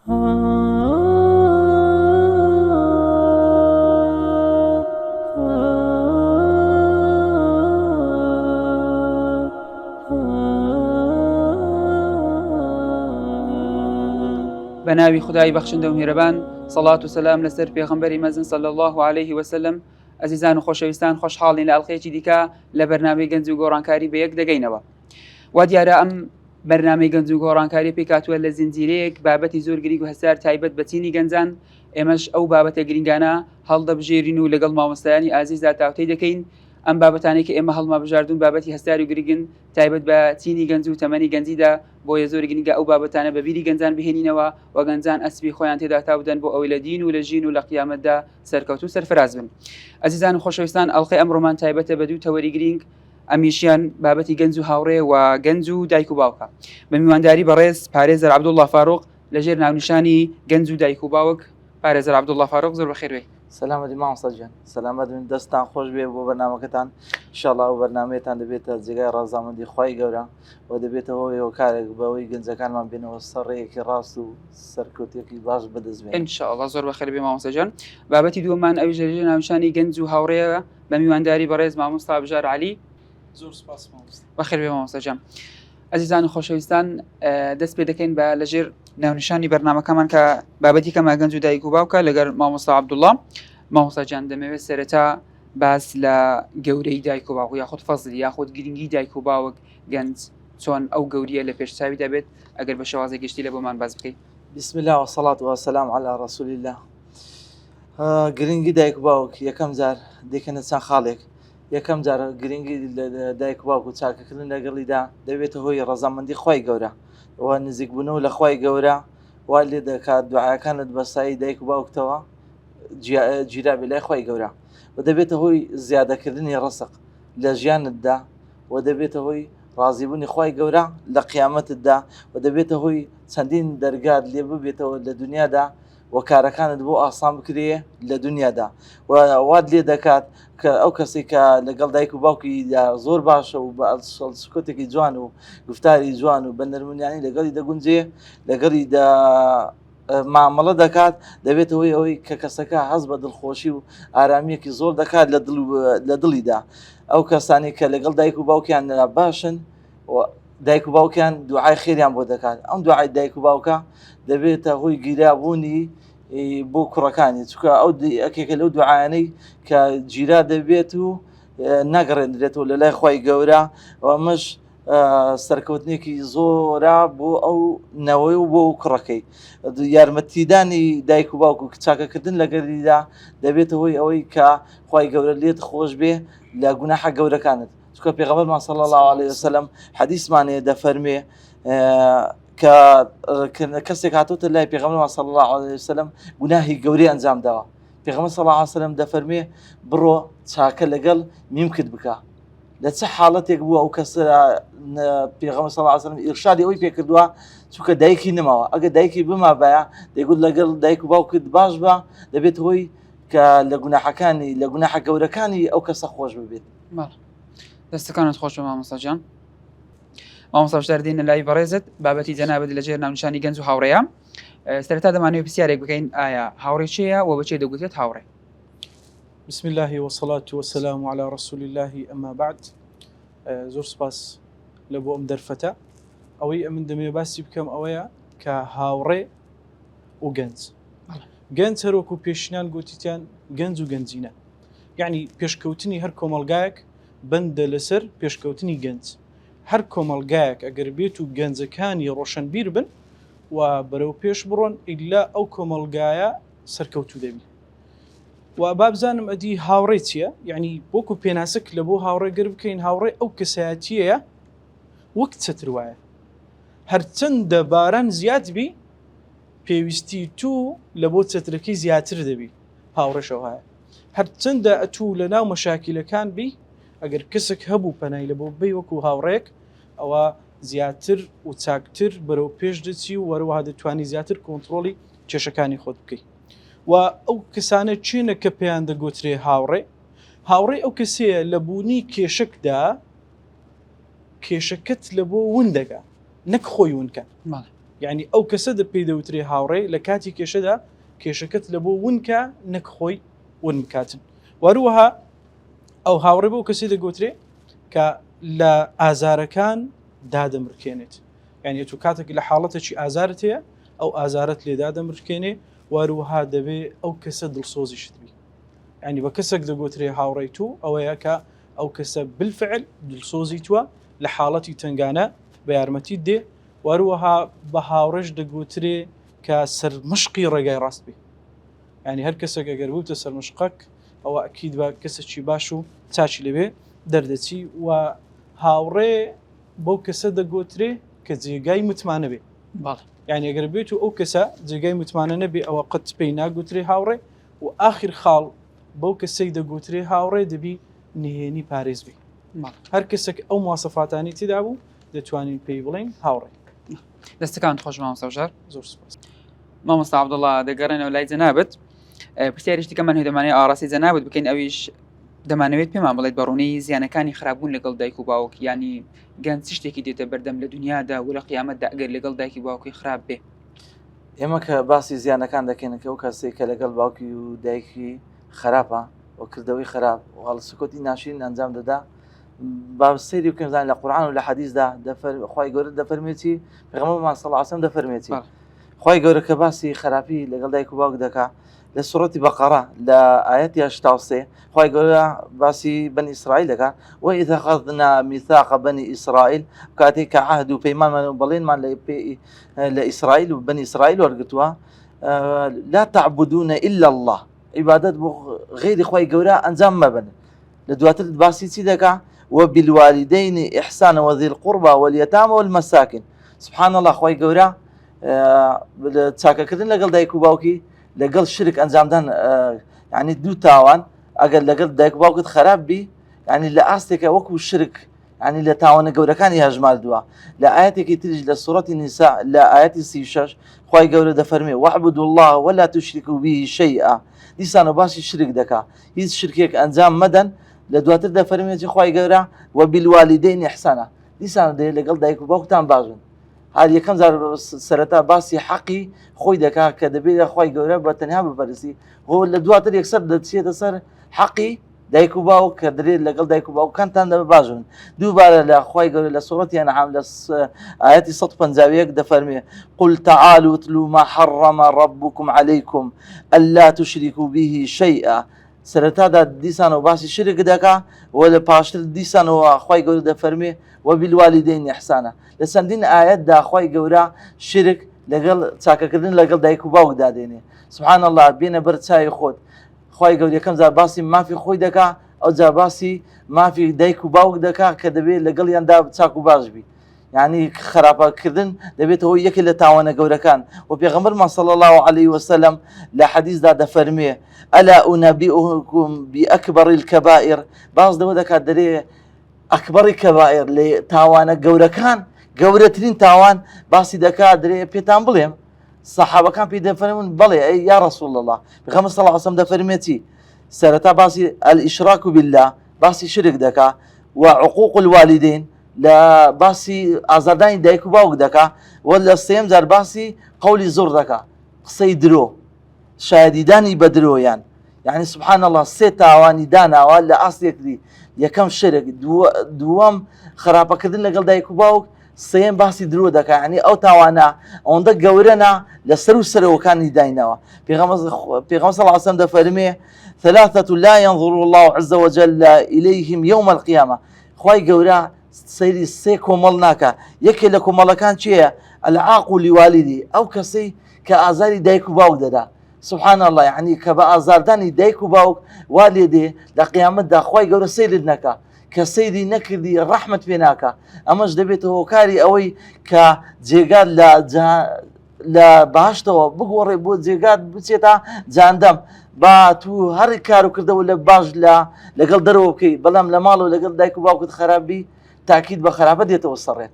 بناوي خداي بخشنده و میهرەبان صلاة و سلام لەسەر پێغەمبەری مەزن صلی الله عليه وسلم. ئەزیزان و خۆشەویستان خۆشحاڵین لە ئەڵقەیەکی دیکە لە بەرنامەی گەنج و گۆڕانکاری بە یەک دەگەینەوە. وا دیارە ئەم بەرنامەی گەنج و گۆڕانکاری پێی کاتووە لە زنجیرەیەک بابەتی زۆر گرنگ و هەسار تایبەت بە چینی گەنجان. ئێمەش ئەو بابەتە گرنگانە هەڵدەبژێرین و لەگەڵ مامۆستایانی ئازیزدا تاوتەی دەکەین. ئەم بابەتانەی کە ئێمە هەڵما بژاردون بابەتی هەستار و گرنگن تایبەت بە چینی گەنج و تەمەنی گەنجیدا، بۆیە زۆر گرنگە ئەو بابەتانە بە بیری گەنجان بهێنینەوە و گەنجان ئەسبی خۆیان تێدا تا بدەن بۆ ئەوەی لە دین و لە ژین و لە قیامەتدا سەرکەوت و سەرفراز بن. ئەزیزان و خۆشەویستان، ئەڵقەی ئەمڕۆمان تایبەتە بە دوو تەوەری گرنگ، ئەمیشیان بابەتی گەنج و هاوڕێ و گەنج و دایک و باوکە. بە میوانداری بەڕێز پارێزەر عەبدوڵڵا فاروق لەژێر ناونیشانی گەنج و دایک و باوک. پارێزەر عەبدوڵڵا فاروق زۆر بەخێر بێ. سلامتی مامۆستا گیان، سلامت بن، دەستان خۆش بێ بۆ بەرنامەکەتان. ئینشاڵڵا ئەو بەرنامەیەتان دەبێتە جێگای ڕازامەندی خوای گەورە و دەبێتە هۆی هۆکارێک بەوەی گەنجەکانمان بێنەوە سەرڕێیەکی ڕاست و سەرکەوتێکی باش بەدەست بێن. ئینشاءڵڵا زۆر بەخێر بێ مامۆستا گیان. بابەتی دووەمان ئەویش لەژێر ناونیشانی گەنج و هاوڕێیە بە میوانداری بەڕێز مامۆستا بژار عەلی. زۆر سپاس مامۆستا. بەخێر بێ مامۆستا گیان. ئەزیزان و خۆشەویستان، دەست پێ دەکەین بە لەژێر ناونیشانی بەرنامەکەمان کە بابەتی کەمە گەنج و دایک و باوکە لەگەڵ مامۆستا عەبدوڵڵا. مامۆستا گیان، دەمەوێت سەرەتا باس لە گەورەی دایک و باوک یاخود فەزل یاخود گرنگی دایک و باوک گەنج چۆن ئەو گەوریە لە پێشچاوی دەبێت ئەگەر بە شێوازی گشتی لە بۆمان باس بکەیت. بسم الله والصلاة والسلام على رسول الله. گرنگی دایک و باوک یەکەم جار دێکەنە چەند خاڵێک. یەکەم جار گرنگی دایک و باوک و چاکەکردن لەگەڵیدا دەبێتە هۆی ڕەزامەندی خوای گەورە و نزیکبوونەوە لە خوای گەورە وا لێ دەکات دوعاکانت بەسایی دایک و باوکتەوە گیرا بێ لای خوای گەورە و دەبێتە هۆی زیادەکردنی ڕزق لە ژیانتدا و دەبێتە هۆی ڕازیبوونی خوای گەورە لە قیامەتتدا و دەبێتە هۆی چەندین دەرگات لێ ببێتەوە لە دنیادا و کارەکانت بۆ ئاسان بکرێ لە دنیادا و واد لێ دەکات کە ئەو کەسی کە لەگەڵ دایک و باوکیدا زۆر باشە و بە سکوتێکی جوان و گفتاری جوان و بە نەرمونیانی لەگەڵی دەگونجێ لەگەڵی مامەڵە دەکات دەبێت ئەوەی کە کەسەکە حەز بە دڵخۆشی و ئارامیەکی زۆر دەکات لە دڵیدا. ئەو کەسانی کە لەگەڵ دایک و باوکیان باشن و دایک و باوکیان دوعای خێریان بۆ دەکات. ئەم دوعای دایک و باوکە دەبێتە هۆی گیرابوونی بۆ کوڕەکانی، چونکە ئەو ئەکێکە لەو دوعایانەی کە گیرا دەبێت و ناگەڕێنرێتەوە لە لای خوای گەورە و ئەمەش سەرکەوتنێکی زۆرە بۆ ئەو نەوەی و بۆ کوڕەکەی. یارمەتیدانی دایک و باوک و چاکەکردن لەگەڵیدا دەبێتە هۆی ئەوەی کە خوای گەورە لێت خۆش بێ لە گوناحە گەورەکانت، چونکە پێغەمبەرمان صلی الله علیه وسلم حەدیثمانەیە دەفەرمێ کە کەسێک هاتوتە لای پێغەمبەرمان صلی الله علیه وسلم گوناحی گەورەی ئەنجام داوە، پێغەمبەر صلی الله علیه وسلم دەفەرمێ بڕۆ چاکە لەگەڵ میمکت بکە. لە چه حاڵەتێک بووە ئەو کەسە پێغەمبەر صلی الله علیه وسلم ئیرشادی ئەوەی پێکردووە، چونکە دایکی نەماوە، ئەگەر دایکی بمابایە دەیگوت لەگەڵ دایک و باوکت باش بە دەبێت هۆی کە لە گوناحەکانی لە گوناحە گەورەکانی ئەو کەسە خۆش ببێت. دەستەکانت خۆش بە مامۆستا گیان. مامۆستا بەشدار دێنە لای بەڕێزت بابەتی جەنابەت لەژێر ناونیشانی گەنج و هاوڕێیە. سەرەتا دەمانەوێت پرسیارێک بکەین، ئایا هاوڕێ چێیە و بەچێ دەگوتێت هاوڕێ؟ بسم الله والصلاة والسلام على رسول الله أما بعد. زۆر سپاس لە بۆ ئەم دەرفەتە. ئەوەی ئەمن دەمێ باسی بکەم ئەوەیە کە هاوڕێ و گەنج هەروەکو پێشینان گوتیتیان گەنج و گەنجینە، یعنی پێشکەوتنی هەر کۆمەلگایەک بەندە لەسەر پێشکەوتنی گەنج. هەر کۆمەلگایەک ئەگەر بێت و گەنجەکانی ڕۆشنبیر بن و بەرەو پێش بڕۆن ئیلا ئەو کۆمەلگایە سەرکەوتوو دەبی. و بابزانم ئەدی هاوڕێ چییە؟ یعنی بۆکو پێناسک لە بۆ هاوڕێگر بکەین هاوڕێ ئەو کەسایەتیەیە وەک چەتر وایە، هەرچەندە باران زیاد بی پێویستی تو لە بۆ چەترەکەی زیاتر دەبی. هاوڕێشەوە هەیە هەرچەندە ئەتوو لە ناو مەشاکیلەکان بی، ئەگەر کەسێک هەبوو پەنای لە بۆ بی وەکو هاوڕێک ئەوە زیاتر و چاکتر بەرەو پێش دەچی و وەروەها دەتوانی زیاتر کۆنتترۆلی کێشەکانی خۆت بکەیت. و ئەو کەسانە چێنە کە پێیان دەگوترێ هاوڕێ؟ هاوڕێ ئەو کەسەیە لە بوونی کێشەکدا کێشەکەت لە بۆ ون دەگا، نەک خۆی ونکە. یعنی ئەو کەسە پێی دەوترێ هاوڕێ لە کاتی کێشەدا کێشەکەت لە بۆ ونکە نەک خۆی ون بکاتن. وەروەها ئەو هاوڕێ بۆ کەسی دەگوترێ کە لە ئازارەکان دادەمڕکێنێت، یعنی تو کاتێک لە حاڵەتێکی ئازارت هەیە ئەو ئازارت لێ دادەمڕکێنێ، وەروەها دەبێ ئەو کەسە دڵسۆزیشت بی. ینی بە کەسێک دەگوترێ هاوڕێی تو ئەوەیە کە ئەو کەسە بالفعل دڵسۆزی تووە لە حاڵەتی تنگانە بە یارمەتی دێ، وەروەها بە هاوڕێش دەگوترێ کە سەرمشقی ڕێگای ڕاست بێ. ینی هەر کەسێک ئەگەر بووتە سەرمشقەک ئەوە ئەکید بە کەسێکی باش و چاچی لەبێ دەردەچی، و هاوڕێ بەو کەسە دەگوترێ کە جێگای متمانە بێ. یعنی ئەگەر بێت و ئەو کەسە جێگای متمانە نەبێ ئەوە قەت پێی ناگوترێ هاوڕێ، و ئاخر خاڵ بەو کەسەی دەگوترێ هاوڕێ دەبی نهێنی پارێز بێ. هەر کەسێک ئەو مواسەفاتانی تێدا بوو دەتوانین پێی بڵین هاوڕێ. دەستەکان خۆش مامۆستا بژار. زۆر سپاس. مامۆستا عەبدوڵڵا دەگەڕێنەوە لای جەنابەت. پرسیارێکی دیکەمان هەیە دەمانێت ئاڕاستی جەنابەت بکەین، ئەویش دەمانەوێت پێمان بڵێت بەڕوونی زیانەکانی خراپبوون لەگەڵ دایک و باوک، ینی گەنج چ شتێکی دێتە بەردەم لە دنیادا و لە قیامەتدا ئەگەر لەگەڵ دایکی باوکی خراپ بێ. ئێمە کە باسی زیانەکان دەکەین کە ئەو کەسێک کە لەگەڵ باوکی و دایکی خراپە و کردەوەی خراپ و هەڵسوکۆتی ناشرین ئەنجام دەدا، با سەیری بکەین زانین لە قورئان و لە حەدیثدا خوای گەورە دەفەرمێتی، پێغەمبەرمان صلی الله علیه و سلم دەفەرمێتی خوای گەورە کە باسی خراپی لەگەڵ دایک و باوک دەکات لە سوورەتی بەقەرە لە ئاەتی 83 خوای گەورە باسی بەنی ئیسرائیل دەکات وإذ أخذنا ميثاق بني إسرائيل کاتێک کە عهد و پەیمانمان بەڵێنمان لە ئیسرائیل و بەنی ئیسرائیل وەرگتووە لا تعبدون إلا الله، عیبادەت بۆ غیری خوای گەورە ئەنجام مەبن. لە دواتر باسی چی دەکات وبالوالدين إحسانا وذي القربى واليتامى والمساكين. سبحان الله خوای گەورە چاکەکردن لەگەڵ دایک و باوکی لەگەڵ شرک ئەنجامدان، یعنی دوو تاوان ئەگەر لەگەڵ دایک و باوکت خراپ بی، یعنی لە ئاستێکە وەکو شرک، یعنی لە تاوانە گەورەکانی هەژماردووە. لە ئاەتێکی تریش لە سوورەتی نیسا لە ئاەتی 36 خوای گەورە دەفەرمێ واعبدوا الله ولا تشركوا به شيئا. دیسانە باسی شرک دەکات، هیچ شرکێک ئەنجام مەدەن. لە دواتر دەفەرمێتی خوای گەورە وبالوالدين إحسانا، دیسانە دەیە لەگەڵ دایک و باوکتان باشن. هەر یەکەم جار سەرەتا باسی حەقی خۆی دەکات کە دەبێت خوای گەورە بە تەنیا بپەرستی، بۆ لە دواتر یەکسەر دەچێتە سەر حەقی دایک و باوک کە دەرێت لەگەڵ دایک و باوکانتان دەبێت باشن. دووبارە لە خوای گەورە لە سوورەتی ئەنعام لە ئاەتی 151 دەفەرمێ قل تعالوا اتلوا ما حرم ربكم عليكم ألا تشركوا به شيئا. سەرەتادا دیسانەوە باسی شرک دەکات و لە پاشتر دیسانەوە خوای گەورە دەفەرمێ وبالوالدين إحسانا. لە چەندین ئاەتدا خوای گەورە شرک لەگەڵ چاکەکردن لەگەڵ دایک و باوکدا دێنێ. سبحان الله بێنە بەر چای خۆت. خوای گەورە یەکەم جار باسی مافی خۆی دەکات، ئەو جا باسی مافی دایک و باوک دەکات کە دەبێت لەگەڵیاندا چاک و باش بی. یعنی خراپەکردن دەبێتەوە یەکێک لە تاوانە گەورەکان. و پێغەمبەرمان صلی الله عليه وسلم لە حەدیثدا دەفەرمێ ألا أنبئكم بأكبر الكبائر. باز دەوە دەکات دەرێ ئەکبەری کەبائر لێ تاوانە گەورەکان، گەورەترین تاوان باسی دەکات دەرێ پێتان بڵێم. سەحابەکان پێی دەفەرمون بەڵێ ئەی یا رەسوول الله. پێغەمبەر صلی الله علیه وسلم دەفەرمێتی سەرەتا باسی الئیشراک بالله باسی شرک دەکات و عقوق الوالدین لە باسی ئازاردانی دایک و باوک دەکات و لە سێم جار باسی قەولی زۆر دەکات، قسەی درۆ، شایەدیدانی بە درۆیان. یعنی سبحان الله سێ تاوانی داناوە لە ئاستێکری. یەکەم شرک، دووەم خراپەکردن لەگەڵ دایک و باوک، سێم باسی درۆ دەکات. یعنی ئەو تاوانە ئەوەندە گەورەنە لەسەر و سەرەوەکانی داینەوە. پێغەمبەر صلی الله علیه وسلم دەفەرمێ ثلاثة لا ينظر الله عز وجل إليهم يوم القيامة. خوای گەورە سەیری سێ کۆمەڵ ناکە. یەکێک لە کۆمەڵەکان چییە؟ العاق لوالدی، ئەو کەسەی کە ئازاری دایک و باوک دەدا. سبحان الله، یعنی کە بە ئازاردانی دایک و باوک وا لێ دێ لە قیامەتدا خوای گەورە سەیرت نەکە، کە سەیری نەکردی ڕەحمت پێ ناکە. ئەمەش دەبێتەوە هۆکاری ئەوەی کە جێگات لە باشتەوە بگۆڕێ بۆ جێگات بچێتە جاندەم. با تو هەر کار و کردەوە لە باش لەگەڵ دەرەوە بکەی، بەڵام لە ماڵ و لەگەڵ دایک و باوکت خراپبی تاکید بە خراپە دێتەوە سەڕێت.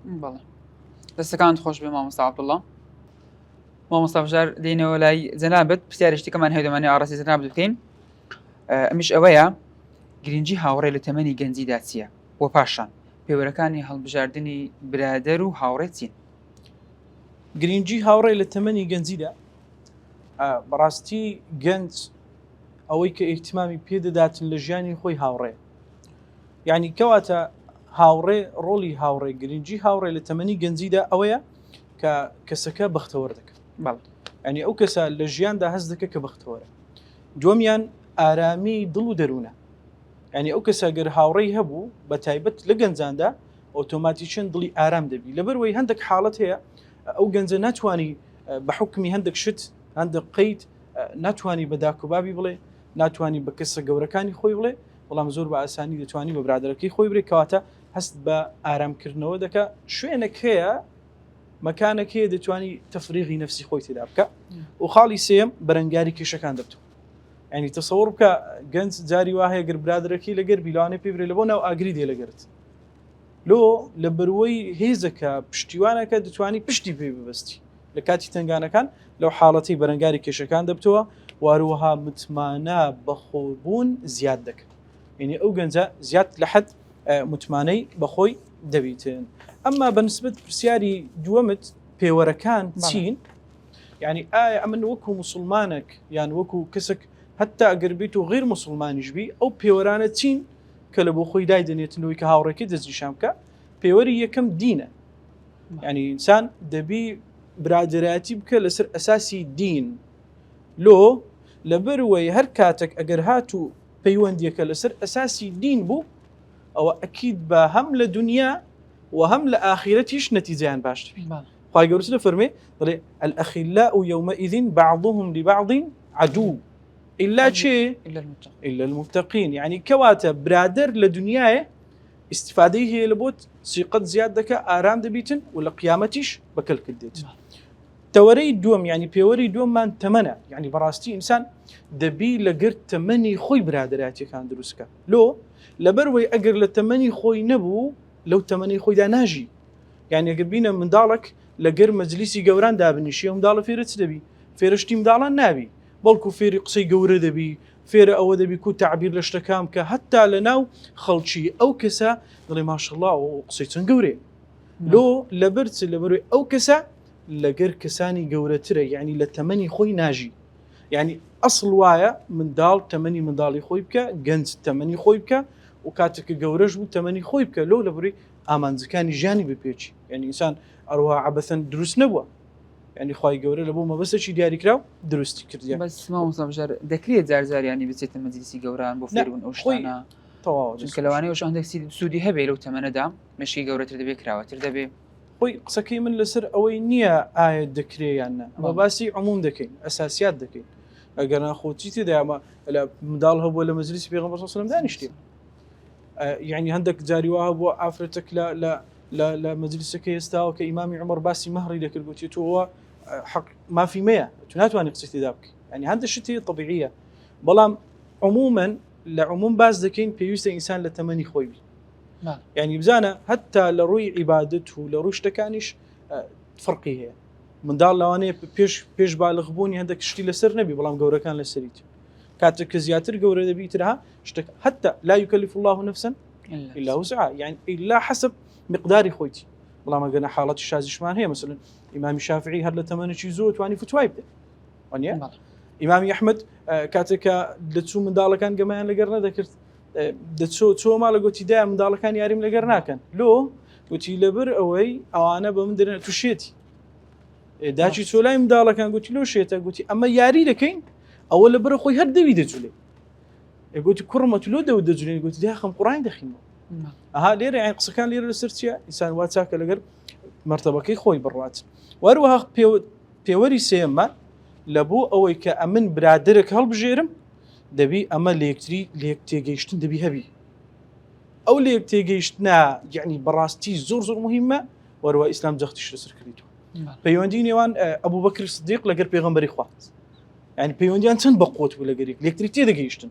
دەستەکانت خۆش بێ مامۆستا عەبدوڵڵا. مامۆستا بژار دێنەوە لای جەنابەت. پرسیارێکمان هەیە دەمانێت ئاڕاستی جەنابەت بکەین. ئەمیش ئەوەیە گرنگی هاوڕێ لە تەمەنی گەنجیدا چییە؟ و پاشان پێوەرەکانی هەڵبژاردننی برادەر و هاوڕێ چین؟ گرنگجی هاوڕێ لە تەمەنی گەنجیدا بەڕاستی گەنج ئەوەی کە ئیحتیمامی پێدەداتن لە ژیانی خۆی هاوڕێ یعنی کەواتە هاوڕێ ڕۆڵی هاوڕێ گرنگجی هاوڕێ لە تەمەنی گەنجیدا ئەوەیە کە کەسەکە بەختەوەر دەکات ینی ئەو کەسە لە ژیاندا هەست دەکە کە بەختەوەرە دووەمیان ئارامی دڵ و دەروونە ینی ئەو کەسە گەر هاوڕێی هەبوو بە تایبەت لە گەنجاندا ئۆتۆماتیکن دڵی ئارام دەبی لەبەرەوەی هەندێک حاڵەت هەیە ئەو گەنجە ناتوانانی بە حکمی هەندێک شت هەندێک قەید ناتوانانی بە داکوبابی بڵێ ناتوانانی بە کەسە گەورەکانی خۆی بڵێ بەڵام زۆر بە ئاسانی دەتوانی بە برادەرەکەی خۆی برێ کەواتە هەست بە ئارامکردنەوە دەکە شوێنێک هەیە مەکانێکەیە دەتوانی تەفریغی نەفسی خۆی تێدا بکە و خاڵی سێم بەرەنگاری کێشەکان دەبتەوە ینی تەسەوڕ بکە گەنج جاری وا هەیە گەر برادەرەکەی لەگەر بیلوانێ پێ برێ لە بۆ ناو ئاگری دێ لەگەرت لۆ لە بەروەی هێزەکە پشتیوانەکە دەتوانی پشتی پێ ببستی لە کاتی تنگانەکان لەو حاڵەتی بەرەنگاری کێشەکان دەبتەوە واروەها متمانە بەخۆبوون زیاد دەکەن ینی ئەو گەنجە زیاد لە حەد متمانەی بەخۆی دەبیتن ئەمما بەنسبەت پرسیاری دووەمت پێوەرەکان چین یعنی ئایا ئەمن وەکو موسڵمانێک یان وەکو کەسێک حتا ئەگەر بیت و غیر موسڵمانیش بی ئەو پێوەرانە چین کە لە بۆ خۆی دایدەنێتنەوەی کە هاوڕێکی دەستنیشان بکە پێوەری یەکەم دینە ینی ئینسان دەبی برادەرایەتی بکە لەسەر ئەساسی دین لۆ لەبەرەوەی هەر کاتێک ئەگەر هاتوو پەیوەندیەکە لەسەر ئەساسی دین بوو ئەوە ئەکید بە هەم لە دنیا و هەم لە ئاخیرەتیش نەتیجەیان باش دەبی خی گەورە دەفەرمێ دەڵێ الأخلاء يومئذ بعضهم لبعض عدو إلا شيء إلا المتقين يعني كواتا برادر لدنياه استفاده هي لبوت سيقت زيادك آرام دبيتن ولا قيامتيش بكل كديت توري دوم يعني بيوري دوم ما تمنى يعني براستي إنسان دبي لقرت تمني خوي برادراتي كان دروسك لو لبروي أقر لتمني خوي نبو لو تمني خوي دا ناجي يعني أقر بينا من دالك لقر مجلسي قوران دابني شيهم دال فيرت دبي فيرشتي مدالان نابي بەڵکو فێری قسەی گەورە دەبی فێرە ئەوە دەبی کو تعبیر لە شتەکان کە هەتا لە ناو خەڵکی ئەو کەسە دڵێ ماشەڵڵا و قسەی چەند گەورەیە لۆ لەبەرچ لەبەروی ئەو کەسە لەگەر کەسانی گەورەترە یعنی لە تەمەنی خۆی ناژی یعنی ئەسڵ وایە منداڵ تەمەنی منداڵی خۆی بکە گەنج تەمەنی خۆی بکە و کاتێککە گەورەش بوو تەمەنی خۆی بکە لۆ لەبەروی ئامانجەکانی ژیانی بپێچی یعنی ئینسان ئەروها عەبەثەن دروست نەبووە يعني خواهي قورة لبو ما بس شيء دياري كراو دروستي كرديا بس ما وصل جار دكريت زار يعني بتسيت المجلسي قوران بوفيرون أوشتانا طواو كلواني وش عندك سودي هبي لو تمنى دام ماشي قورة تردبي كراوة تردبي خوي قسكي من لسر أوي نية آية دكري يعني ما باسي عموم دكين أساسيات دكين أجر أنا خوتي تدا ما لا مدالها ولا مجلس بيغمبر صلى الله عليه وسلم دانشتي يعني عندك جاري واهب وعفرتك لا مجلسك يستاو كإمام عمر باسي مهري لك القوتي هو حق ما في 100 ناتواني قصتي ذاك يعني هذا الشيء طبيعيه بلام عموما لعموم باز دكين بيوست انسان لتمني خوي يعني بزانا حتى لروي عبادته لروش تكانش فرقي هي من دار لواني بيش بالغ بوني هذاك الشيء لسر نبي بلام قوره كان لسريت كاتك زياتر قوره دبي ترها اشتك حتى لا يكلف الله نفسا الا وسعها يعني الا حسب مقدار خويتي والله ما قلنا حالات الشاذ شمان هي مثلا إمام الشافعي هل لتمنى شيء زوت واني فتوى يبدأ ونيا إمام أحمد كاتك دتسو من دالة كان جماعة لقرنا ذكرت دتسو ما لقوتي دا من دالة كان ياريم لقرنا كان لو قلتي لبر أوي أو أنا بمدرنا تشيتي داشي سولاي من دالة كان قلتي لو شيتا قلتي أما ياري لكين أول لبر أخوي هرد بيدزولي قلتي كرمة لو دودزولي قلتي ده خم قرآن دخينه ليرة يعني قصة كان ليرة السرتيا إنسان واتساك لقر مرتبة كي خوي برات وأروها بيوري سيما لبو أوي كأمن برادرك هل بجيرم دبي أما ليكتيجيشتن دبي هبي أو ليكتيجيشتنا يعني براستي زور مهمة وأروها إسلام زختش لسر كريتو بيونديني وان أبو بكر الصديق لقر بيغمبري خوات يعني بيونديان تن بقوت ولا قريك ليكتيجيشتن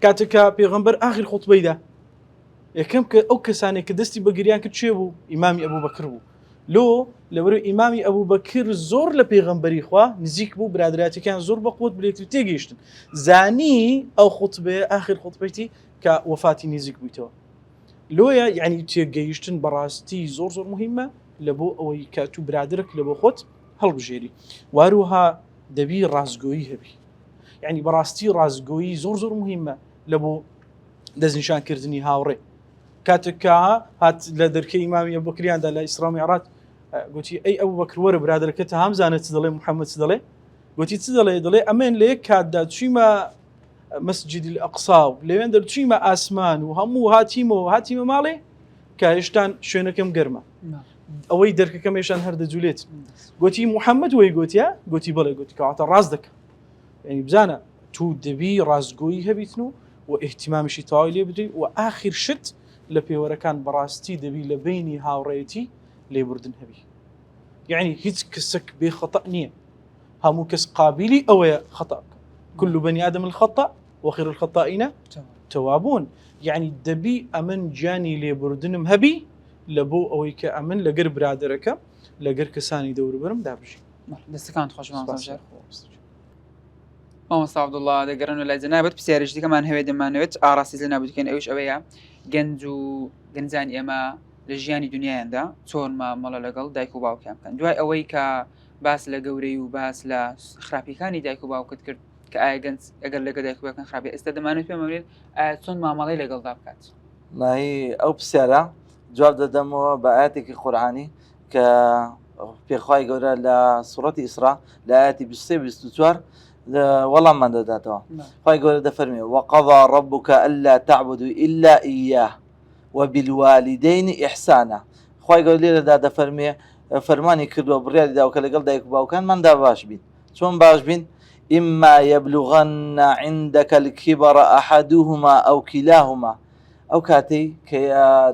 كاتك بيغمبر آخر خطبة ده يكم أو كساني كدستي بقريان كتشيبو إمامي أبو بكر بو لو لبرو إمامي أبو بكر زور لبيغمبري خوا نزيك بو برادراتي كان زور بقوت بليكتو تيجيشتن زاني أو خطبة آخر خطبتي كوفاتي نزيك بيتوا لو يعني تيجيشتن براستي زور مهمة لبو أو كاتو برادرك لبو خط هەڵبژێری واروها دەبی ڕازگۆیی هەبی یعنی بەڕاستی ڕازگۆیی زۆر مهمە لە بۆ دەستنیشانکردنی هاوڕێ کاتێک کە هات لە دەرکەی ئیمامی ئەبوبەکریاندا لە ئیسرا میعراج گوتی ئەی ئەبوبەکر وەرە برادەرەکەتە هەمزانێت چ دەڵێ محەممەد چ دەڵێ گوتی چ دەڵێ ئەمێن لە یەک کاتدا چوویمە مەسجدی الأقصا و لەوێن دەرچوویمە ئاسمان و هەموو هاتیمە ماڵێ کە هێشتان شوێنەکەم گەرمە ئەوەی دەرکەکەمێشان هەردەجوولێت گوتی محەممەد وەی گوتیە گوتی بڵێ گوتی کەواتە ڕاست دەکە ینی بزانە تو دەبی ڕازگۆیی هەبیتن و احتیمامیشی تەواوی لێ بدەیت و ئاخر شت لە پێوەرەکان بەڕاستی دەبی لە بینی هاوڕێتی لێبوردن هەبی یعنی هیچ کەسێک بێ خەتە نییە هەموو کەس قابلی ئەوەیە خەتە كل بني آدم الخطأ وخير الخطائين توابون يعني دبي أمن جاني لبردنم هبي لبو أويك أمن لقر برادرك لقر كساني دور برم دابشي دەستەکان خۆش مامۆستا عەبدوڵڵا دەگەڕن و لای جەنابەت پرسیارێکی دیکەمان هەوێ دەمانەوێت ئاڕاستی لە نابوتکەن ئەوش ئەوەیە گەنج و گەنجانی ئێمە لە ژیانی دنیایاندا چۆن مامەڵە لەگەڵ دایک و باوکیان بکەن دوای ئەوەی کە باس لە گەورەی و باس لە خراپیەکانی دایک و باوکت کرد کە ئایا گەنج ئەگەر لەگە دایک و باوکەکان خراپی ئێستا دەمانێت پێم بڵێت ئایا چۆن مامەڵەی لەگەڵدا بکات ناهی ئەو پرسیارە جواب دەدەمەوە بە ئاەتێکی قورئانی کە پێخوای گەورە لە سوڕەتی ئیسرا لە ئاەتی 23-24 وەڵاممان دەداتەوە خی گەورە دەفەرمێ وقضى ربك ألا تعبدوا إلا إياه وبالوالدين إحسانا خی گەورە لێرەدا دەفەرمێ فەرمانی کردووە بڕیاری داوکە لەگەڵ دایک و باوکانماندا باش بین چۆن باش بین إما يبلغن عندك الكبر أحدهما أو كلاهما أو كاتي كي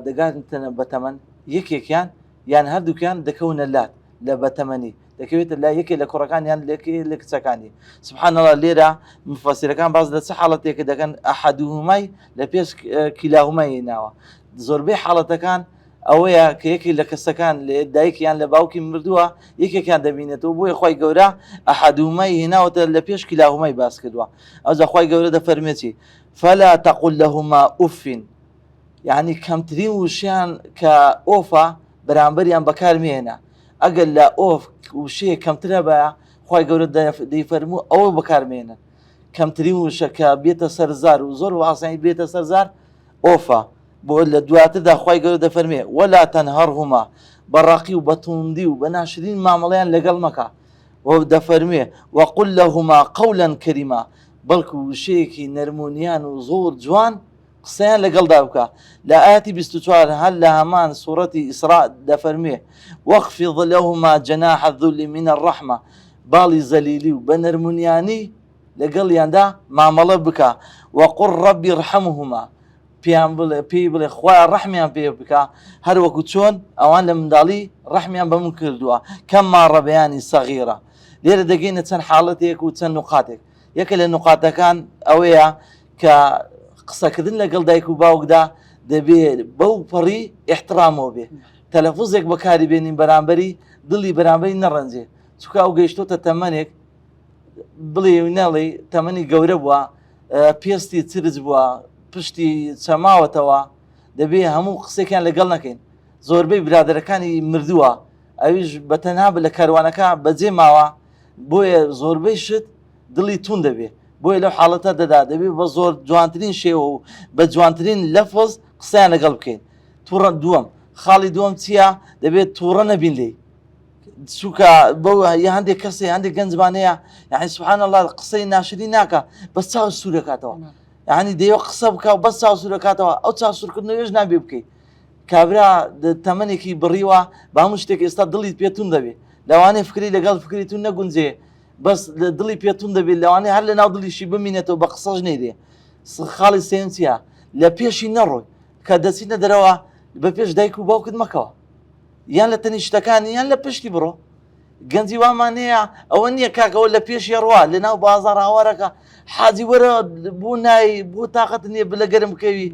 دقاتنا بتمن يكيان يعني هردوكيان دكون اللات لبتمني دكويت الله يكي لكوركان يعني لكي لكتسكاني سبحان الله ليرة مفسر كان بعض حالتي كده كان أحدهما لبيش كلاهما يناوا زربي حالته كان ئەوەیە کە یەکی لە کەسەکان لە دایکیان لە باوکی مردووە یەکێکیان دەبینێتەوە بۆیە خی گەورە ئەحەدومەی هێناوەتە لە پێش کلاهومەی باس کردووە ئەوجا خی گەورە دەفەرمێتی فەلا تەقل لەهما ئوف یعنی کەمترین وشیان کە ئۆفە بەرامبەریان بەکارمێنە ئەگەر لە ئۆف وشەیە کەمترە بە خی گەورە دەیفەرموو ئەوە بەکارمێنن کەمترین وشە کە بێتە سەرزار و زۆر واسانی بێتە سەرزار ئۆفە بۆ لە دواتردا خی گەورە دەفەرمێ وەلا تەنهەڕهما بەڕاقی و بەتوندی و بە ناشرین مامەڵەیان لەگەڵ مەکە و دەفەرمێ وەقل لەهما قەولا کەریما بەڵکو وشەیەکی نەرمونیان و زۆر جوان قسەیان لەگەڵدا بکە لە ئاەتی 24 هەر لە هەمان سوڕەتی ئیسرا دەفەرمێ وەخفض لەهما جەناح الذل من الرحمة باڵی زەلیلی و بە نەرمونیانی لەگەڵیاندا مامەڵە بکە وەقل ڕەبی ڕحەمهما پێی بڵێ خوای ڕەحمیان پێ بکە هەر وەکو چۆن ئەوان لە منداڵی ڕەحمیان بەمون کردووە کەمما ڕەبەیانی سەغیرە لێرە دەگەینە چەند حاڵەتێک و چەند نقاتێک یەکە لە نقاتەکان ئەوەیە کە قسەکردن لەگەڵ دایک و باوکدا دەبێت بەو پەڕی احترامەوە بێ تەلەفوزێک بەکاری بێنین بەرامبەری دڵی بەرامبەری نەڕەنجێ چونکە ئەو گەیشتۆتە تەمەنێک بڵێ نەڵێ تەمەنی گەورە بووە پێستی چرج بووە پشتی چەماوەتەوە دەبێ هەموو قسێکیان لەگەڵ نەکەین زۆربەی برادەرەکانی مردووە ئەویش بەتەنها لە کاروانەکە بەجێ ماوە بۆیە زۆربەی شت دڵی تون دەبێ بۆیە لەو حاڵەتە دەدا دەبێت بە زۆر جوانترین شێوە و بە جوانترین لەفز قسەیان لەگەڵ بکەین تووڕە دووەم خاڵی دووەم چییە دەبێت تووڕە نەبین لێ چووکە بەو هەندێک کەسێ هەندێک گەنجبانەیە یعنی سبحان الله قسەی ناشری ناکە بەس چاو سوور دەکاتەوە یعنی دەیەوە قسە بکە و بەس چاو سوور دەکاتەوە ئەو چاو سوورکردنەوەیش نابێ بکەیت کابرا تەمەنێکی بڕیوە بە هەموو شتێک ئێستا دڵی پێتون دەبێت لەوانەیە فکری لەگەڵ فکری تون نەگونجێ بەس دڵی پێتون دەبێت لەوانەیە هەر لە ناو دڵیشی بمینێتەوە بە قسەش نەیدێ خاڵی سێم چییە لە پێشی نەڕۆی کە دەچینە دەرەوە بە پێش دایک و باوکت مەکەوە یان لە تەنیشتەکانی یان لە پشتی بڕۆ گەنجی وامانەیە ئەوە نییە کاکەەوە لە پێشی ڕوا لە ناو بازار هاوارەکە حاجی وەرە بوو نایی بۆ تااقەت نییە بلە گەرم بکەوی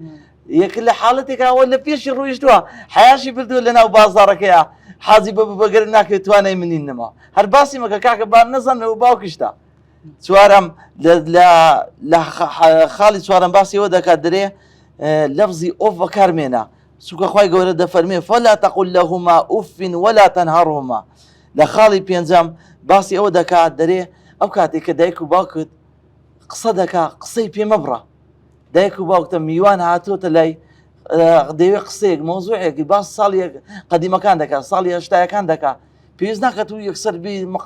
یەک لە حاڵەتێکەوە لە پێشی ڕۆیشتووە حیاشی بردووە لە ناو بازارەکەیە حاجی بەگەر ناکەوێت توانای منین نەما هەر باسی مەکە کاکە بان نەزانەوە باوکیشتا چوارەم لە خاڵی چوارەم باسیەوە دەکات درێ لەفزی ئۆف بەکارمێنە چونکە خی گەورە دەفەرمێ فەلا تەقل لەهما ئوف ولا تەنهەڕهما لە خاڵی پێنجەم باسی ئەوە دەکات دەرێ ئەو کاتێک کە دایک و باوکت قسە دەکا قسەی پێ مەبڕە دایک و باوکتە میوان هاتوۆتە لای دەوێت قسەیەک مۆزوعێکی باس ساڵی قەدیمەکان دەکات ساڵی هەشتایەکان دەکات پێویست ناکات و یەکسەر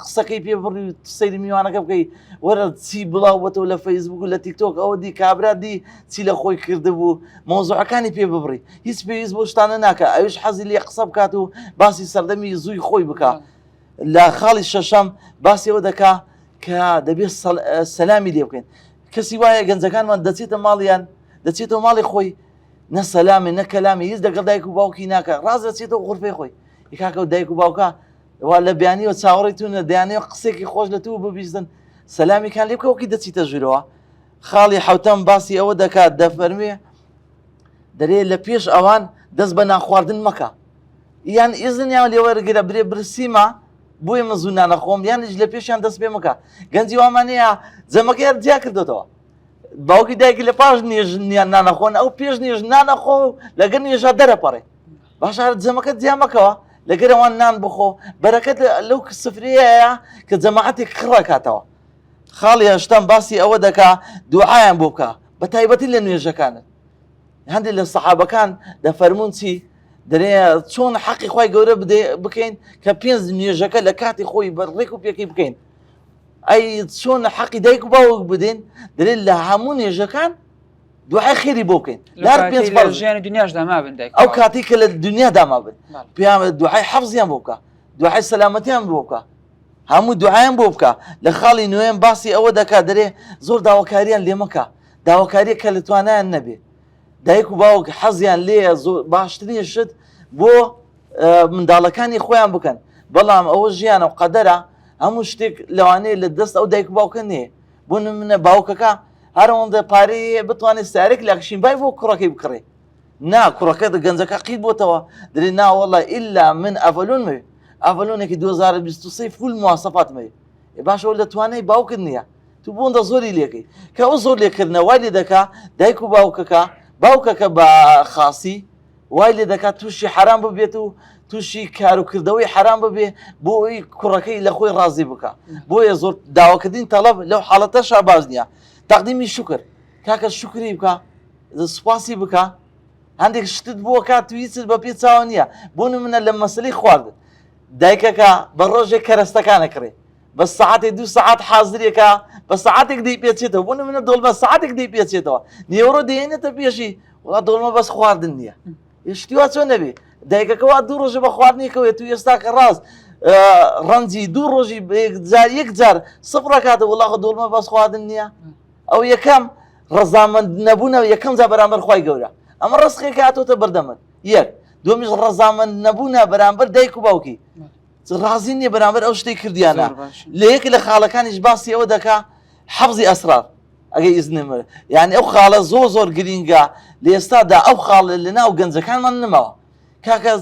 قسەکەی پێ بڕی سەیری میوانەکە بکەی وەرە چی بڵاوبەتەوە لە فەیسبوک و لە تیکتۆک ئەوە دی کابرا دی چی لە خۆی کردبوو مۆزوعەکانی پێ ببڕی هیچ پێویست بۆ شتانە ناکە ئەوش حەزی لێ قسە بکات و باسی سەردەمی زووی خۆی بکات لە خاڵی شەشەم باسی ئەوە دەکا کە دەبێت سەلامی لێ بکەین کەسی وایە گەنجەکانمان دەچێتە ماڵیان دەچێتەوە ماڵی خۆی نە سەلامی نە کەلامی هیچ دەگەڵ دایک و باوکی ناکە ڕاست دەچێتەوە غورفەی خۆی کاکە و دایک و باوکە وا لە بیانیەوە چاوەڕی تونە دەیانەوە قسێکی خۆش لە تو ببیستن سەلامیکان لێ بکەوەکی دەچیتە ژوورەوە خاڵی حوتەم باسی ئەوە دەکات دەفەرمێ دەرێ لە پێش ئەوان دەست بە ناخواردن مەکە یان ئیزنیان لێوەرگرە برێ برسیمە بۆیە مەزوو نانەخۆم یانش لە پێشیان دەست پێ مەکە گەنجی وامانەیە جەمەکە جیا کردوتەوە باوکی دایکی لە پاش نێژنیان نانەخۆن ئەو پێش نێژ نانەخۆ لەگەر نێژە دەرەپەڕێ باشە جەمەکە جیا مەکەوە لەگەر ئەوان نان بخۆ بەرەکەت لەو سفرەیە کە جەماعەتێک کڕەکاتەوە خاڵی هەشتم باسی ئەوە دەکا دوعایان بۆ بکە بە تایبەتی لە نوێژەکانت هەندێک لە سەحابەکان دەفەرمون چی دەرێ چۆن حەقی خۆی گەورە بکەین کە پێنج نوێژەکە لە کاتی خۆی بەڕێک و پێکی بکەین ئەی چۆن حەقی دایک و باوک بدەین دەرێت لە هەموو نوێژەکان دوعای خێری بۆ بکەین ژیانی دنیاشدا مابن دایک ئەو کاتی کە لە دنیا داما بن پێیان دوعای حەفزیان بۆ بکە دوعای سەلامەتیان بۆ بکە هەموو دوعایان بۆ بکە لە خاڵی نوێم باسی ئەوە دەکات دەرێ زۆر داواکاریان لێ مەکە داواکاریە کە لە توانایان نەبێ دایک و باوک حەزیان لێ باشترین شت بۆ منداڵەکانی خۆیان بکەن بەڵام ئەوە ژیانە و قەدەرە هەموو شتێک لەوانەیە لە دەست ئەو دایک و باوکە نێ بۆ نمونە باوکەکە هەرەوەندە پارەیە بتوانێت سارێک لە کشینبای بۆ کوڕەکەی بکڕێ نا کوڕەکە گەنجەکە قیت بۆتەوە دەرێ ناوەڵە ئیلا من ئەڤەلۆن مەوێ ئەڤەلۆنێکی 2023 فول مواسەفات مەوێ باشەوە لە توانای باوکت نییە تو بۆندە زۆری لێکەی کە ئەو زۆر لێکردنە وای لێ دەکا دایک و باوکەکە بە خاسی وای لێ دەکات تووشی حرام ببێت و تووشی کاروکردەوەی حرام ببێ بۆ ئەوی کوڕەکەی لە خۆی ڕازی بکە بۆیە زۆر داواکردین تەڵەب لەو حاڵەتە شاباز نییە تەقدیمی شکر کاکە شکری بکە سوپاسی بکە هەندێک شتت بۆ کات تویست بە پێ چاوە نییە بۆ نمونە لە مەسلەی خواردن دایکەکە بە ڕۆژێک کەرەستەکانە کرێ بە سعاتێک 2 سعات حازرێکە بە سعاتێک دەی پێچێتەوە بۆ نمونە دۆڵمە سعاتێک دەی پێچێتەوە نیێوەڕۆ دێنێتە پێشی وڵات دۆڵمە بەس خواردن نییە شتیوا چۆن نەبێ دایکەکەەوە 2 ڕۆژە بە خواردنیکەوێت تو ئێستا کە ڕاست ڕەنجی 2 ڕۆژی یەک جار سفڕکاتە وڵاغە دۆڵمە بەس خواردن نییە ئەو یەکەم ڕەزامەند نەبوونەوە یەکەم جا بەرامبەر خی گەورە ئەمە ڕستخێک هاتۆتە بەردەمت یەک دومیش ڕەزامەند نەبوونە بەرامبەر دایک و باوکی ڕازی نییە بەرامبەر ئەو شتەی کردیانە لە یەک لە خاڵەکانیش باسی ئەوە دەکا حەفزی ئەسرار ئەگەی ئیزنمە یعنی ئەو خاڵە زۆر گرینگە لە ئێستادا ئەو خاڵە لە ناو گەنجەکانمان نمەوە کاکە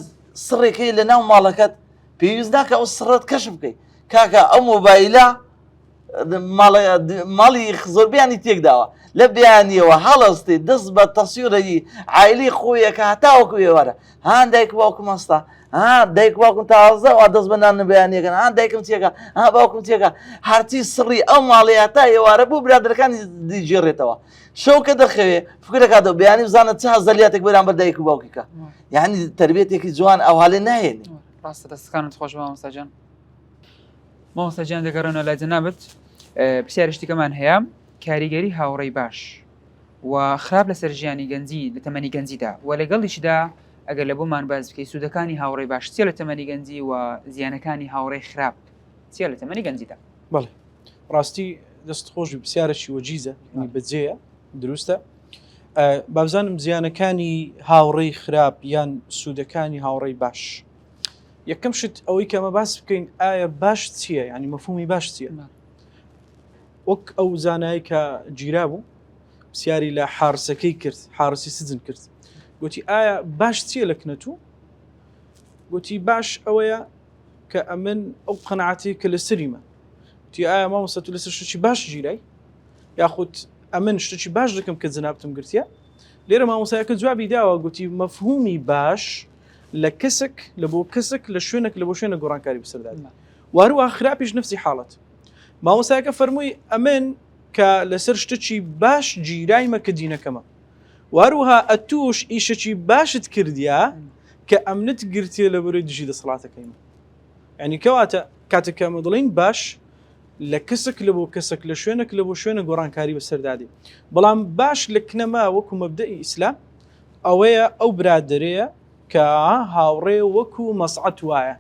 سڕێکەکەی لە ناو ماڵەکەت پێویست ناکە ئەو سڕەت کەش بکەیت کاکە ئەو مۆبایلە ماڵی زۆربیانی تێکداوە لە بیانیەوە هەڵستی دەست بە تەسیورەی عایلی خۆیەکە هەتاوەکو ێوارە هان دایک باوکم هەستا دایک باوکم تازەوە دەست بە نان بەیانیەکەن دایکم چێکە باوکم چێکە هەرچی سڕی ئەو ماڵەیە تا ئێوارە بوو برادەکانی دیجێڕێتەوە شەوکە دەخەوێ فکرەکاتەوە بیانی بزانە چه زەلیاتێک بەرامبەر دایک و باوکیکە یعنی تربیەتێکی جوان ئەو هەڵێ ناهێنی ڕاستە دەستەکانت خۆش بە مامۆستاجان مامۆستاجان دەگەڕێنەوە لای جەنابەت پرسیارشتێکەمان هەیە کاریگەری هاوڕێی باش و خراپ لەسەر ژیانی گەنجی لە تەمەنی گەنجیدا و لەگەڵیشدا ئەگەر لە بۆمان باز بکەی سوودەکانی هاوڕێی باش چیە لە تەمەنی گەنجی و زیانەکانی هاوڕێی خراپ چیە لە تەمەنی گەنجیدا بەڵێ ڕاستی دەستخۆشی پرسیارەشی وەجیزە بەجێیە دروستە بابزانم زیانەکانی هاوڕێی خراپ یان سوودەکانی هاوڕێی باش یەکەم شت ئەوەی کەمە باس بکەین ئایا باش چییە ینی مەفهومی باش چییە وەک ئەو زانایی کە گیرا بوو پرسیاری لە حارسەکەی کرد حارسی سزن کرد گوتی ئایا باش چییە لە کنەتوو گوتی باش ئەوەیە کە ئەمن ئەو قەنەعەتی کە لە سریمە گوتی ئایا مامۆستا تو لەسەر شتێکی باش گیرای یاخود ئەمن شتێکی باش دەکەم کە جەنابتم گرتیە لێرە مامۆستایەکە جوابی داوە گوتی مەفهومی باش لە کەسێک لە بۆ کەسێک لە شوێنێک لە بۆ شوێنە گۆڕانکاری بسەرداد واروها خراپیش نفسی حاڵەت مامۆستایەکە فەرمووی ئەمن کە لەسەر شتێکی باش گیرایمە کە دینەکەمە واروها ئەتوش ئیشەکی باشت کردیا کە ئەمنت گرتیە لە بەرەوەی دژی دەسەڵاتەکەیمە ینی کەواتە کاتێک کەمە دەڵێن باش لە کەسێک لە بۆ کەسێک لە شوێنێک لە بۆ شوێنە گۆڕانکاری بەسەردادی بەڵام باش لە کنەما وەکو مەبدەئی ئیسلام ئەوەیە ئەو برادرەیە کە هاوڕێ وەکو مەسعەت وایە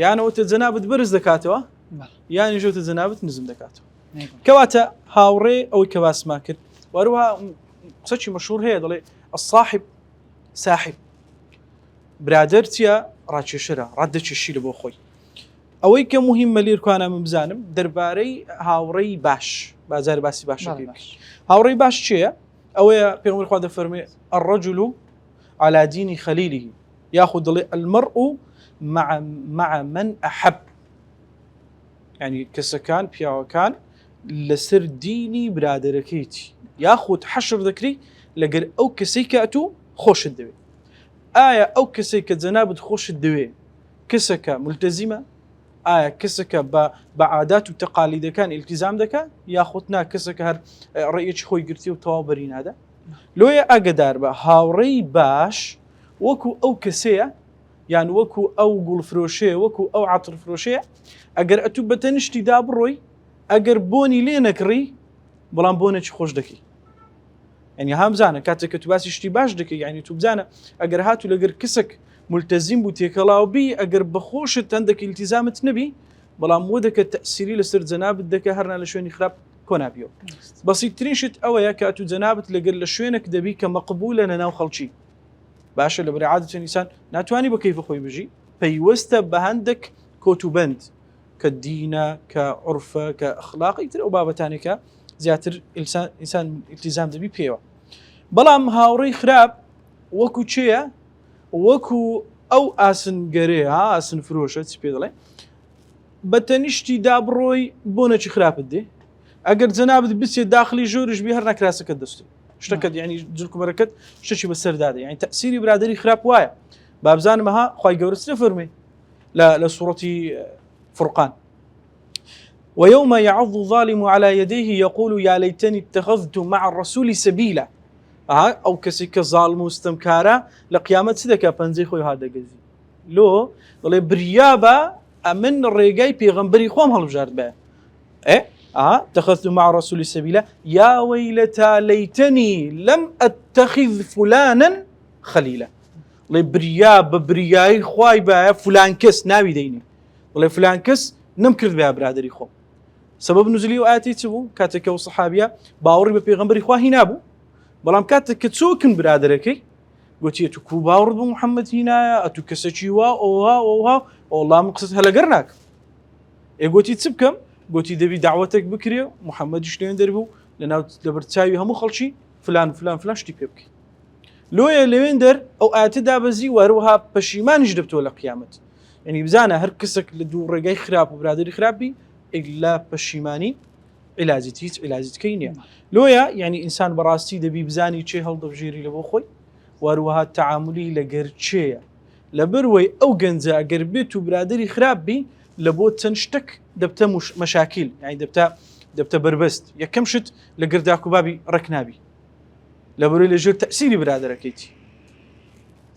یانەوەتە جەنابەت بەرز دەکاتەوە یانی ژۆتە جەنابەت نزم دەکاتەوە کەواتە هاوڕێ ئەوەی کە باسمان کرد وەروها قسەی مەشهور هەیە دەڵێ الصاحب ساحب برادر چیە ڕاکێشەرە ڕاددەکێشی لە بۆ خۆی ئەوەی کە مهمە لێرکوانە من بزانم دەربارەی هاوڕێی باش بازار باسی باشەکەی هاوڕێی باش چییە ئەوەیە پێغەمبەر خوا دەفەرمێ الرجل على دين خليله ياخذ المرء مع من أحب يعني كسكان بياوكان لسر ديني برادركيتي ياخذ حشر ذكري لقر أو كسيكاتو خوش الدوي آية أو كسيكة زنابد خوش الدوي كسكة ملتزمة آية كسكة بعادات وتقاليد كان التزام دكا ياخذنا كسكة هر رأيك خوي قرتي وتوابرين هذا لۆیە ئەگەدار بە هاوڕێی باش وەکو ئەو کەسەیە یان وەکو ئەو گوڵفرۆشەیە وەکو ئەو عاترفرۆشەیە ئەگەر ئەتوو بەتەنیشتی دا بڕۆی ئەگەر بۆنی لێ نەکڕی بەڵام بۆنێکی خۆش دەکەی ینی هەمزانە کاتێک کە تو باسی شتی باش دەکەی یعنی تو بزانە ئەگەر هاتوو لەگەر کەسێک ملتەزیم بوو تێکەڵاو بی ئەگەر بەخۆشت هەندێک التیزامت نەبی بەڵام وە دەکە تەئسیری لەسەر جەنابت دەکە هەرنا لە شوێنی خراپ کۆنابیەوە بەسیترینشت ئەوەیە کە ئەتوو جەنابت لەگەر لە شوێنێک دەبی کە مەقبولە لەناو خەڵکی باشە لەبەر عادەتەن ئینسان ناتوانانی بە کەیفە خۆی بژی پەیوەستە بە هەندێک کۆتوبەند کە دینە کە عورفە کە ئەخلاقی تر ئەو بابەتانێکە زیاتر ئینسان التیزام دەبی پێوە بەڵام هاوڕێی خراپ وەکو چێە وەکو ئەو ئاسنگەرەیە ئاسن فرۆشە چی پێ دەڵێ بەتەنیشتی دابڕۆی بۆنەکی خراپت دێ ئەگەر جەنابەت بچێ داخلی ژۆرش بی هەر ناکراسەکەت دەستێ شتەکەت ینی جلکومەرەکەت شتێکی بەسەردادە ینی تەئسیری برادری خراپ وایە بابزانمەها خوای گەورە چ دەفەرمێ لە سوورەتی فرقان ويوم يعض الظالم على يديه يقول يا ليتني اتخذت مع الرسول سبيلا ئەو کەسی کە زاڵم و ستەمکارە لە قیامەت چ دەکا پەنجەی خۆی هادەگەزی لۆ دەڵێ بریا بە ئەمن ڕێگای پێغەمبەری خۆم هەڵبژارد بێ اتخذت مع رسول سبيلا يا ويلتى ليتني لم اتخذ فلانا خليلا لي بريا ببرياي خواي با فلان كس ناوي ديني ولا فلان كس نمكر بها برادري خو سبب نزولي وآتي تبو كاتك وصحابيا باوري ببيغمبري خوا هنابو بلام كاتك تسوكن برادركي قلت يتكو باور بمحمد هنا اتو كسچيوا اوها والله مقصد هلا قرناك قلت تسبكم قلت دبي دعوتك بكري محمد شلون دربو لانه لبرتاوي همو خلشي فلان فلان فلان شتي بيبكي لويا لويندر او اتدا بزي وروها بشيمان جدبتو لقيامت يعني بزانا هركسك لدو رقاي خراب وبرادري خرابي الا بشيماني علاجت كينيا لويا يعني انسان براستي دبي بزاني تشي هل ضفجيري لبو خوي وروها التعاملي لقرتشيا لبروي او جنزا قربيتو برادري خرابي لبو تنشتك دبتا مشاكل يعني دبتا بربست يا كمشت لقرداكو بابي ركنابي لبروي لجر تأثيري برادركيتي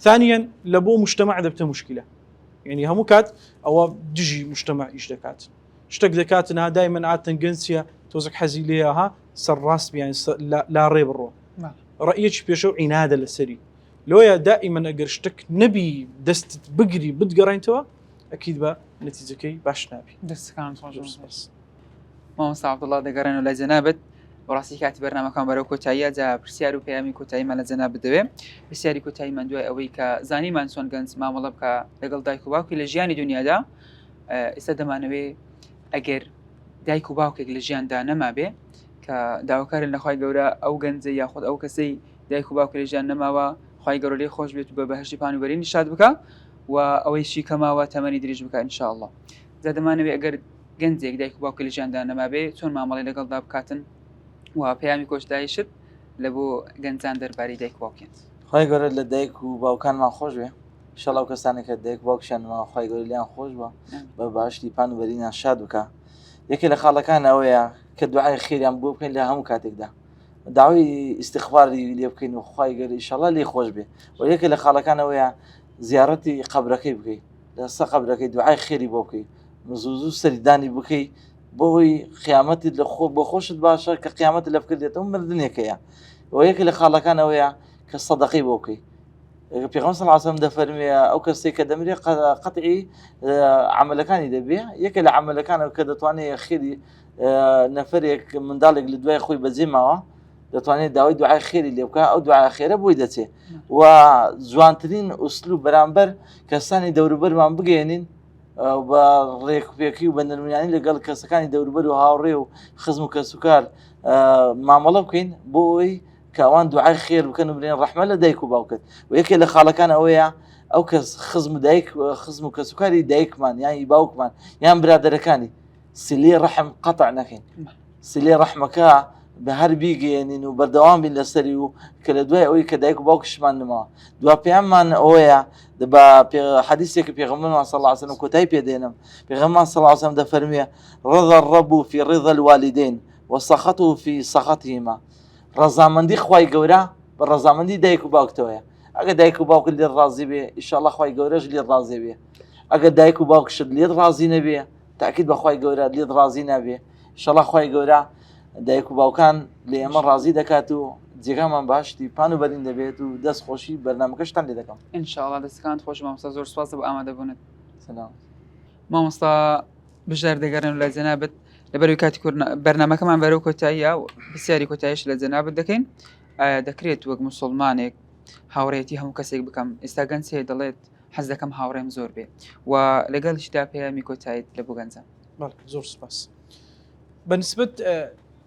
ثانيا لبو مجتمع دبتا مشكلة يعني همو كات او دجي مجتمع ايش دكات اشتك دكات انها دائما عادة جنسية توزك حزي ليها سر راس يعني لا ريب الروح رأيك بيشو عنادة للسري لويا دائما اقر اشتك نبي دست بقري بدقرين توا اكيد با نتيجەکەی باش نابی دەستەکان بس مامۆستا عەبدوڵڵا دەگەڕێنەوە لە جەنابەت بەڕاستی کاتی بەرنامەکان بەرەو کۆتاییە جا پرسیار و پەیامی کۆتاییمان لە جەنابەت دەوێ پرسیاری کۆتاییمان دوای ئەوەی کە زانیمان چۆن گەنج مامەڵە بکە لەگەڵ دایک و باوکی لە ژیانی دنیادا ئێستا دەمانەوێ ئەگەر دایک و باوکێک لە ژیاندا نەما بێ کە داواکارن لە خوای گەورە ئەو گەنجە یاخود ئەو کەسەی دایک و باوکی لە ژیان نەماوە خوای گەورە لێی خۆش بێت و بە بەهەشتی پانوبەری شاد بکە و ئەوەیشی کەماوە تەمەنی درێژ بکە ئینشاءالله جا دەمانەوێ ئەگەر گەنجێک دایک و باوکی لە ژیاندا نەما بێ چۆن مامەڵەی لەگەڵدا بکاتن و پەیامی کۆچدایشت لە بۆ گەنجان دەربارەی دایک و باوکیان خوای گەورە لە دایک و باوکانمان خۆش بێ ئینشەڵا ئەو کەسانی کە دایک باوکشیان ماخوای گەورە لیان خۆش بە بە باشتی پان و بەرینیان شاد بکە. یەکێ لە خاڵەکان ئەوەیە کە دوعای خێریان بۆ بکەین لە هەموو کاتێکدا، داوای ئیستیغفاری لێ بکەین و خوای گەورە ئینشەڵا لێی خۆش بێ. و یەکێ لە خاڵەکان ئەوەیە زیارەتی قەبرەکەی بکەیت، لەسەر قەبرەکەی دوعای خێری بۆ بکەیت، زوو سەریدانی بکەیت بۆی قیامەتی لە بۆ خۆشت باشە کە قیامەت لە بکردێتەوە مردنێکەیە. و یەکێ لە خاڵەکان ئەوەیە کە سەدەقەی بۆ بکەیت. پێغەمبەر صلی الله علیه و سلم دەفەرمێ ئەو کەسێک کە دەمرێ قەتعی عەمەلەکانی دەبێ، یەکێ لە عەمەلەکانەوە کە دەتوانێت خێری نەفەرێک منداڵێک لە دوای خۆی بەجێماوە دەتوانێت داوای دوعای خێری لێ بکە، ئەو دوعای خێرە بۆی دەچێت. و جوانترین ئوسلوب بەرامبەر کەسانی دەوروبەرمان بگەێنین بە ڕێکپێکی و بە نەرمیانی لەگەڵ کەسەکانی دەوروبەر و هاوڕێ و خزم و کەسوکار مامەڵە بکەین بۆ ئەوەی کە ئەوان دوعای خێر بکەن و بڵێن ڕەحمە لە دایک و باوکت. و یەکێ لە خاڵەکان ئەوەیە ئەو کەس خزم و کەسوکاری دایکمان یانی باوکمان یان برادەرەکانی سلەی ڕەحم قەتع نەکەین، سلەی ڕەحمەکە بە هەر بیگەێنین و بەردەوام بین لەسەری و کە لە دوای ئەوەی کە دایک و باوکشمان نماوە. دوا پێیانمان ئەوەیە بە حەدیثێکی پێغەمبەرمان صلی الله علیه و سلم کۆتایی پێدێنم، پێغەمبەرمان صلی الله علیه و سلم دەفەرمێ رضا الرب في رضا الوالدين وسخطه في سخطهما. ڕەزامەندی خوای گەورە بە ڕەزامەندی دایک و باوکتەوەیە. ئەگە دایک و باوکت لێت ڕازی بێ ئینشاءالله خوای گەورەش لێت ڕازی بێ. ئەگە دایک و باوکشت لێت ڕازی نەبێ تاکید بە خوای گەورە لێت ڕازی نابێ. ئینشاءالله خوای گەورە دایک و باوکان لێ ئێمە ڕازی دەکات و جێگامان باشتی پان و بەرین دەبێت و دەست خۆشی بەرنامەکەشتان لێ دەکەم. ئینشاءالله دەستەکانت خۆش مامۆستا، زۆر سوپاس بۆ ئامادەبوونت. سلام مامۆستا بژار دەگەڕێن لە جەنابەت لەبەروی کاتی بەرنامەکەمان بەرەو کۆتاییە و بسیاری کۆتاییش لە جەنابەت دەکەین. دەکرێت وەک موسڵمانێک هاوڕێتی هەموو کەسێک بکەم، ئێستا گەنج هەیە دەڵێت حەز دەکەم هاوڕێم زۆر بێ و لەگەڵیشدا پێیامی کۆتاییت لە بۆ گەنجە. زۆر سپاس. بەنسبەت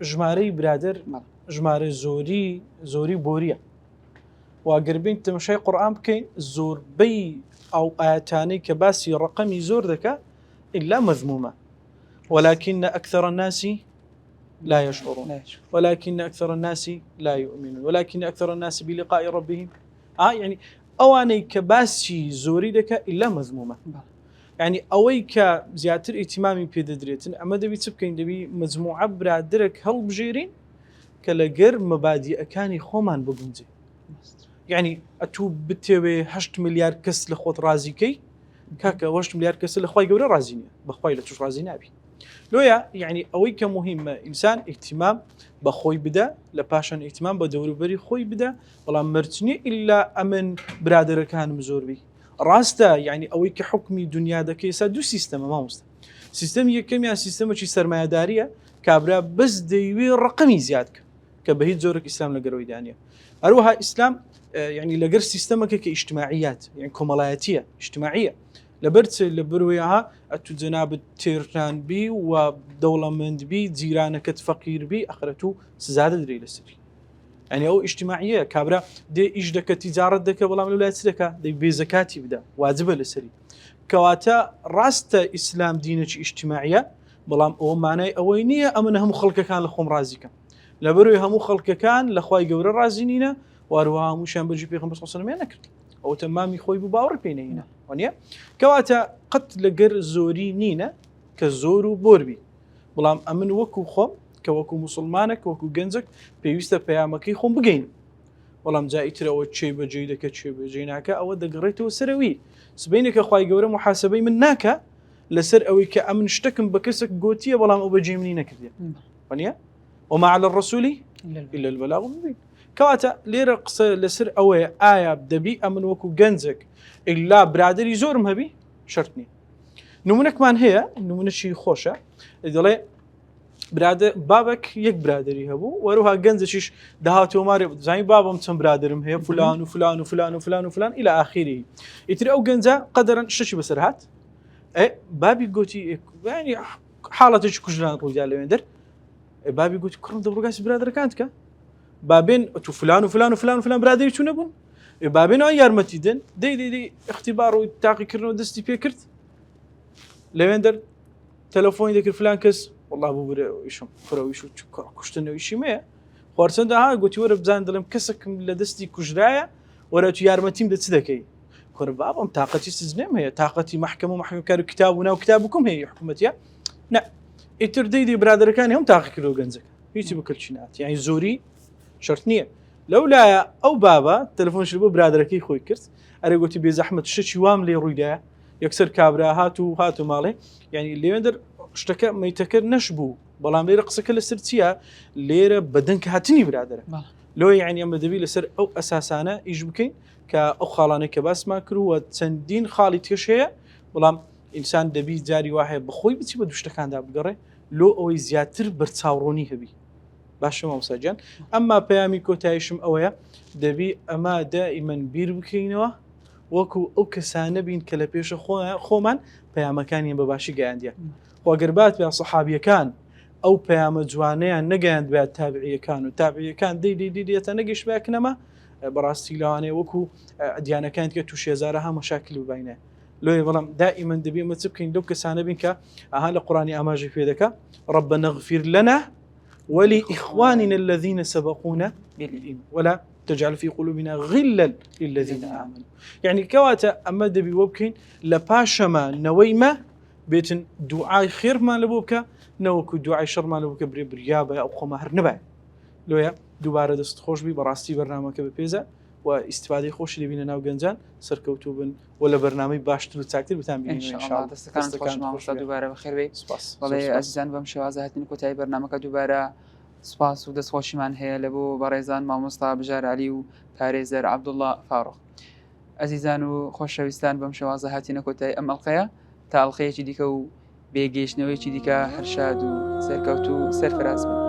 ژمارەی برادر ژمارە زۆری بۆریە، واگەربین تەماشای قورئان بکەین زۆربەی ئەو ئاەتانەی کە باسی ڕقەمی زۆر دەکات إلا مذمومة، ولكن أكثر الناس لا يشعرون، ولكن أكثر الناس لا يؤمنون، ولكن أكثر الناس بلقاء ربهم يعني أواني كباسي زوري دك إلا مذمومة. يعني أويك زياتر اهتمامي بيددريتن أما دبي تبكين دبي مجموعة برادرك هل بجيرين كلاجر مبادئ كاني خومان بقنزي. يعني أتو بتوي 8 مليار كس لخوت رازيكي كاكا 8 مليار كس لخواي جوري رازيني بخواي لا توش رازيني أبي لويا. يعني أويك مهمة إنسان اهتمام بخوي بدا لباشن اهتمام بدور بري خوي بدا والله مرتني إلا أمن برادر كان مزور بي راستا. يعني أويك حكمي دنيا دكي سادو سيستم ما مست سيستم يكمي سيستم شي سرمایه داريه كابرا بس ديوي رقمي زيادك كبهيت زورك إسلام لقروي دانيا أروها إسلام يعني لقر سيستمك كاجتماعيات يعني كمالياتية اجتماعية لبرت لبرويها أتو جناب تيران بي ودولة مند بي جيرانك فقير بي أخرته سزادة دري للسري. يعني أو اجتماعية كابرا دي إجدك تجارة دك والله من الولايات دك دي بزكاتي بدا واجبة للسري. كواتا راست إسلام دينك اجتماعية بلام أو معناه أوينية أمنهم خلق كان لخوم رازيك لبرويها مو خلق كان لخواي جور الرازينينا وأروها مشان برجي بيخم بس أصلا ما نكرت أو تمامي خوي بباور بينه هنا ونيا كواتا قتل جر زوري نينا كزورو بوربي بلام أمن وكو خم كوكو مسلمانك وكو جنزك بيوستا بيامكي خم بجين بلام جاي ترى أو شيء بجيدك كشيء بجيناك أو دقريته سروي سبينك أخوي جورا محاسبي منك لسر أوي كأمن اشتكم بكسك جوتية بلام أو بجي منينا كذي ونيا وما على الرسول إلا البلاغ المبين. كواتا ليرقص لسر أوي آية بدبي أمن وكو جنزك إلا برادر يزورم هبي شرطني نمونك مان هي نمونة شي خوشة إذا برادر بابك يك برادر يهبو وروها جنزشيش دهاتو ماري زين بابا متم برادرم هي فلان وفلان وفلان وفلان وفلان إلى آخره يتري أو جنزة قدرا شش بسرهات إيه بابي قوتي يعني حالتك كجلان رجال ويندر بابي قلت كرم دبرقاس برادر كانتك بابين تو فلان وفلان وفلان وفلان برادر يشونبون بابين أيار متيدن دي اختبار وتاقي كرنو دستي بيكرت لويندر تلفوني ذكر فلان كس والله ابو برا يشم فرا ويشو كشتنو يشي ما خورسن ده ها قلت ورا بزان دلم كسك لدستي كجرايا ورا تو يار متيم دتسدكي كور بابم طاقتي سزنم هي طاقتي محكمة كارو كتابنا وكتابكم هي حكومتها لا يترديدي برادر كان هم طاقة كيلو جنزك هيتي بكل شنات يعني زوري شرطنية لولا أو بابا تلفون شربو برادركي خوي كرت أرجوتي بزحمة الشتي وام لي رويدا يكسر كابرا هاتو مالي يعني اللي يقدر اشتكى ما يتكر نشبو بلام لي رقصك السرتيا ليرة بدنك هاتني برادر لو يعني أما دبي لسر أو أساسانا يجبكين كأو خالاني كباس ما كرو وتسندين خالي تشيء بلام إنسان دبي جاري واحد بخوي بتي بدوش تكان ده بقرة لو أو زياتر برتصوروني هبي باش ما مسجن أما بيامي كوتايشم أويا دبي أما دائما بير بكينوا وكو أو كسانة بين كلبيش خومن بيام كان ينباشي جانديا وقربات بيا صحابي كان أو بيام جوانيا نجاند بيا تابعية كانوا تابعية كان دي تنقش باكنما براستي لاني وكو ديانا كانت كتوشي زارها مشاكل بينه لو يبلم دائما دبي ما تبكين لو كسانة بينك أهل القرآن أماجي في ذكا ربنا اغفر لنا ولإخواننا الذين سبقونا بالإيمان ولا تجعل في قلوبنا غلا للذين آمنوا يعني كواتا أما دبي وبكين لباشما نويما بيتن دعاء خير ما لبوبك نوكو دعاء شر ما لبوبك بريابة أو خمهر نبع لويا دوباره دست خوش بي براستي برنامج ببيزا واستفاده خوش اللي بينا ناو جنجان سركوتوبن ولا برنامج باشتر وتاكتر بتام ان شاء الله دستكان خوش ما دوباره بخير بي والله عزیزان بم شوازه هاتن کوتای برنامج دوباره سپاس و دست خوشی من هەیە لە بۆ بەڕێزان مامۆستا بژار علی و پارێزەر عەبدوڵڵا فاڕۆق عزیزان و خۆشەویستان بەم شێوازە هاتینە کۆتایی ئەم ئەڵقەیە تا ئەڵقەیەکی دیکە و بێگەیشتنەوەیکی دیکە هەر شاد و سەرکەوتو سەرفراز بن.